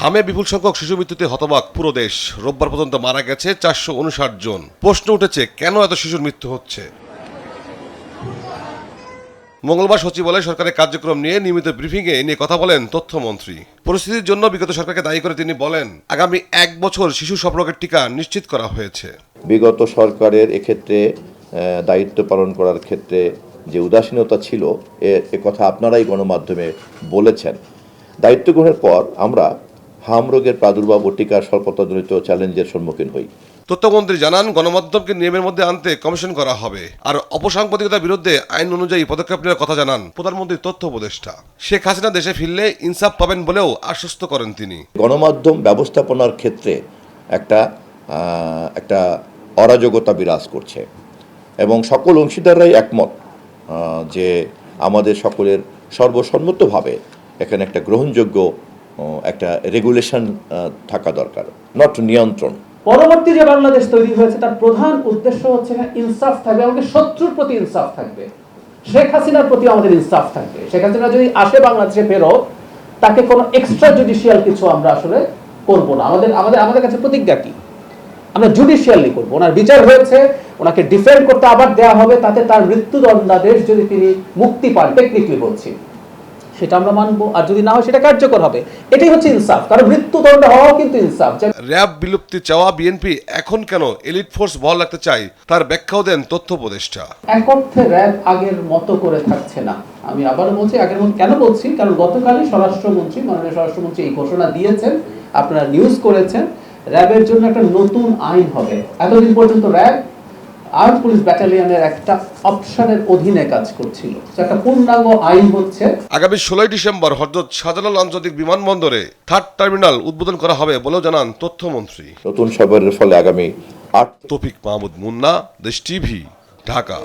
হামে বিপুল সংখ্যক শিশু মৃত্যুতে হতবাক পুরো দেশ। রোববার পর্যন্ত মারা গেছে 459 জন। প্রশ্ন উঠেছে, কেন এত শিশুর মৃত্যু হচ্ছে? মঙ্গলবার সচিবালয়ে সরকারের কার্যক্রম নিয়ে নিয়মিত ব্রিফিংয়ে নিয়ে কথা বলেন তথ্যমন্ত্রী। পরিস্থিতির জন্য বিগত সরকারকে দায়ী করে তিনি বলেন, আগামী 1 বছর শিশু সব রোগের টিকা নিশ্চিত করা হয়েছে। বিগত সরকারের এক্ষেত্রে দায়িত্ব পালন করার ক্ষেত্রে যে উদাসীনতা ছিল এ কথা আপনারাই গণমাধ্যমে বলেছেন। দায়িত্ব গ্রহণের পর আমরা হাম রোগের প্রাদুর্ভাব ও টিকার স্বল্পতাজনিত চ্যালেঞ্জের সম্মুখীন হই। তথ্যমন্ত্রী জানান, গণমাধ্যমকে নিয়মের মধ্যে আনতে কমিশন করা হবে। আর অপসাংবাদিকতার বিরুদ্ধে আইন অনুযায়ী পদক্ষেপ নেওয়ার কথা জানান প্রধানমন্ত্রীর তথ্য উপদেষ্টা। শেখ হাসিনা দেশে ফিরলে ইনসাফ পাবেন বলেও আশ্বস্ত করেন তিনি। গণমাধ্যম ব্যবস্থাপনার ক্ষেত্রে একটা অরাজকতা বিরাজ করছে এবং সকল অংশীদাররাই একমত যে আমাদের সকলের সর্বসম্মতভাবে এখানে একটা গ্রহণযোগ্য একটা রেগুলেশন থাকা দরকার, নট নিয়ন্ত্রণ। পরবর্তী যে বাংলাদেশ তৈরি হয়েছে তার প্রধান উদ্দেশ্য হচ্ছে ইনসাফ থাকবে, আমাদের শত্রুর প্রতি ইনসাফ থাকবে, শেখ হাসিনার প্রতি আমাদের ইনসাফ থাকবে। শেখ হাসিনা যদি আসে বাংলাদেশে ফেরত, তাকে কোনো এক্সট্রা জুডিশিয়াল কিছু আমরা আসলে করব না। আমাদের কাছে প্রতিজ্ঞা কি, আমরা জুডিশিয়ালি করব। ওনার বিচার হয়েছে, ওনাকে ডিফেন্ড করতে আবার দেওয়া হবে, তাতে তার মৃত্যুদণ্ডাদেশ যদি তিনি মুক্তি পান, টেকনিক্যালি বলছি, সেটা আমরা মানবো। আর যদি না হয় সেটা কার্যকর হবে। এটাই হচ্ছে ইনসাফ, কারণ মৃত্যুদণ্ড হওয়াও কিন্তু ইনসাফ। র‍্যাব বিলুপ্তি চাওয়া বিএনপি এখন কেন এলিট ফোর্স বহাল রাখতে চায়, তার ব্যাখ্যাও দেন তথ্য উপদেষ্টা। এক অর্থে র‍্যাব আগের মতো করে থাকছে না। আমি আবারও বলছি, আগের মতো কেন বলছি, কারণ গতকালই স্বরাষ্ট্রমন্ত্রী, মাননীয় স্বরাষ্ট্রমন্ত্রী এই ঘোষণা দিয়েছেন, আপনারা নিউজ করেছেন, র‍্যাবের জন্য একটা নতুন আইন হবে। এতদিন পর্যন্ত র‍্যাব আর্মড পুলিশ ব্যাটালিয়নের একটা অপশনের অধীনে কাজ করছিল, একটা পূর্ণাঙ্গ আইন হচ্ছে। আগামী 16 ডিসেম্বর হযরত শাহজালাল আন্তর্জাতিক বিমানবন্দরে 3rd টার্মিনাল উদ্বোধন করা হবে বলেও জানান তথ্যমন্ত্রী। নতুন সরকারের ফলে আগামী 8 তৌফিক মাহমুদ মুন্না, দেশ টিভি, ঢাকা।